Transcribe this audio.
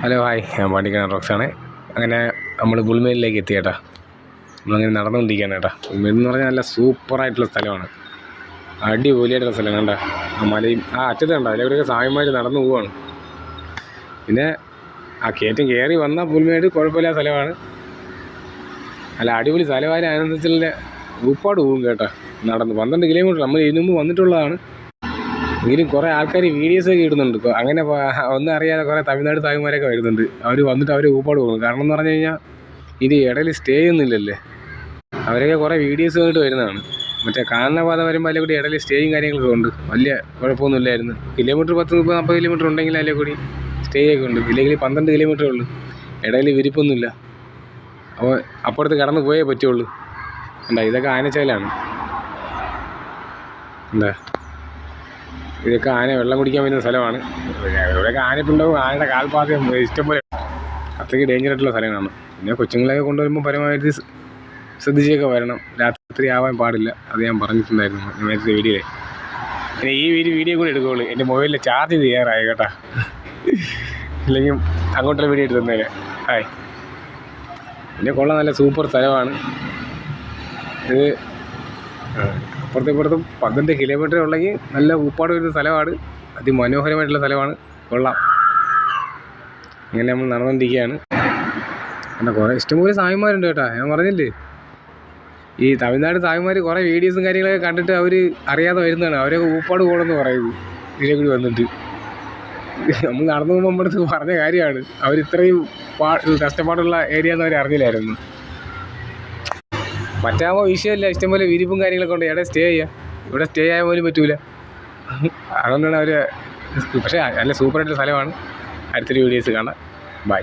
Hello hi, ഞാൻ പാണ്ടിക്കാട് റോക്സാണ്. അങ്ങനെ നമ്മൾ പുൽമേലിലേക്ക് എത്തി കേട്ടോ. നമ്മളങ്ങനെ നടന്നുകൊണ്ടിരിക്കുകയാണ് കേട്ടോ. പുൽമേൽ എന്ന് പറഞ്ഞാൽ നല്ല സൂപ്പറായിട്ടുള്ള സ്ഥലമാണ്, അടിപൊളിയായിട്ടുള്ള സ്ഥലം. കണ്ട ആ മലയും ആ അറ്റത്ത് കണ്ടോ, അതിലൂടെയൊക്കെ സായന്മാർ നടന്നു പോവുകയാണ്. പിന്നെ ആ കയറ്റം കയറി വന്ന പുൽമേട് കുഴപ്പമില്ലാത്ത സ്ഥലമാണ്, നല്ല അടിപൊളി സ്ഥലമായി. അതിനനുസരിച്ചുള്ള ഊപ്പാട് പോകും കേട്ടോ. നടന്ന് 12 കിലോമീറ്റർ നമ്മൾ ഇതിനു മുമ്പ് വന്നിട്ടുള്ളതാണ്. എങ്കിലും കുറേ ആൾക്കാർ വീഡിയോസൊക്കെ ഇടുന്നുണ്ട്. അങ്ങനെ ഒന്നും അറിയാതെ കുറേ തമിഴ്നാട് തായ്മാരൊക്കെ വരുന്നുണ്ട്. അവർ വന്നിട്ട് അവർ ഊപ്പാട് പോകുന്നു. കാരണം എന്ന് പറഞ്ഞു കഴിഞ്ഞാൽ ഇത് ഇടയിൽ സ്റ്റേ ചെയ്യുന്നില്ലല്ലേ. അവരൊക്കെ കുറേ വീഡിയോസ് കണ്ടിട്ട് വരുന്നതാണ്. മറ്റേ കാനന പാത വരുമ്പോൾ അതിലെ കൂടി ഇടയിൽ സ്റ്റേയും കാര്യങ്ങളൊക്കെ ഉണ്ട്. വലിയ കുഴപ്പമൊന്നുമില്ലായിരുന്നു. കിലോമീറ്റർ 10-40 കിലോമീറ്റർ ഉണ്ടെങ്കിൽ അതിലെ കൂടി സ്റ്റേ ഒക്കെ ഉണ്ട്. ഇല്ലെങ്കിൽ 12 കിലോമീറ്ററേ ഉള്ളൂ. ഇടയിൽ വിരിപ്പൊന്നുമില്ല. അപ്പോൾ അപ്പുറത്ത് കടന്ന് പോയേ പറ്റുള്ളൂ. എന്താ ഇതൊക്കെ ആനച്ചാലാണ്. എന്താ ഇതൊക്കെ ആന വെള്ളം കുടിക്കാൻ വരുന്ന സ്ഥലമാണ്. ഇവിടെയൊക്കെ ആനപ്പുണ്ടാവും. ആനയുടെ കാൽപാദം ഇഷ്ടംപോലെ. അത്രയ്ക്ക് ഡേഞ്ചറായിട്ടുള്ള സ്ഥലങ്ങളാണ്. പിന്നെ കൊച്ചുങ്ങളെയൊക്കെ കൊണ്ടുവരുമ്പോൾ പരമാവധി ശ്രദ്ധിച്ചൊക്കെ വരണം. രാത്രി ആവാൻ പാടില്ല. അത് ഞാൻ പറഞ്ഞിട്ടുണ്ടായിരുന്നു നേരത്തെ വീഡിയോയിൽ. പിന്നെ ഈ വീഡിയോ കൂടി എടുക്കുകയുള്ളൂ. എൻ്റെ മൊബൈലിൽ ചാർജ് ചെയ്യാറായി കേട്ടോ. ഇല്ലെങ്കിൽ അങ്ങോട്ടുള്ള വീഡിയോ എടുത്ത് തന്നേരെ. ഹായ്. പിന്നെ കൊള്ളാം, നല്ല സൂപ്പർ സ്ഥലമാണ് ഇത്. അപ്പുറത്തും 12 കിലോമീറ്റർ ഉണ്ടെങ്കിൽ നല്ല ഊപ്പാട് വരുന്ന സ്ഥലമാണ്. അതിമനോഹരമായിട്ടുള്ള സ്ഥലമാണ്. കൊള്ളാം. ഇങ്ങനെ നമ്മൾ നടന്നുകൊണ്ടിരിക്കുകയാണ്. പിന്നെ കുറേ ഇഷ്ടംപോലെ സായിമാരുണ്ട് കേട്ടോ. ഞാൻ പറഞ്ഞില്ലേ, ഈ തമിഴ്നാട് സായിമാർ കുറേ വീഡിയോസും കാര്യങ്ങളൊക്കെ കണ്ടിട്ട് അവർ അറിയാതെ വരുന്നതാണ്. അവരൊക്കെ ഊപ്പാട് പോകണമെന്ന് പറയുന്നത് ഇതിലെ കൂടി വന്നിട്ട്. നമ്മൾ നടന്നു പോകുമ്പോൾ നമ്മുടെ അടുത്ത് പറഞ്ഞ കാര്യമാണ്. അവരിത്രയും കഷ്ടപ്പാടുള്ള ഏരിയ എന്ന് അവർ അറിഞ്ഞില്ലായിരുന്നു. മറ്റാകുമ്പോൾ വിഷയമില്ല, ഇഷ്ടംപോലെ വിരിപ്പും കാര്യങ്ങളൊക്കെ ഉണ്ട്. ഇവിടെ സ്റ്റേ ചെയ്യാം. ഇവിടെ സ്റ്റേ ചെയ്യാൻ പോലും പറ്റൂല. അതുകൊണ്ടാണ് അവർ. പക്ഷേ നല്ല സൂപ്പറായിട്ടുള്ള സ്ഥലമാണ്. അടുത്തൊരു വീഡിയോസ് കാണാം. ബൈ.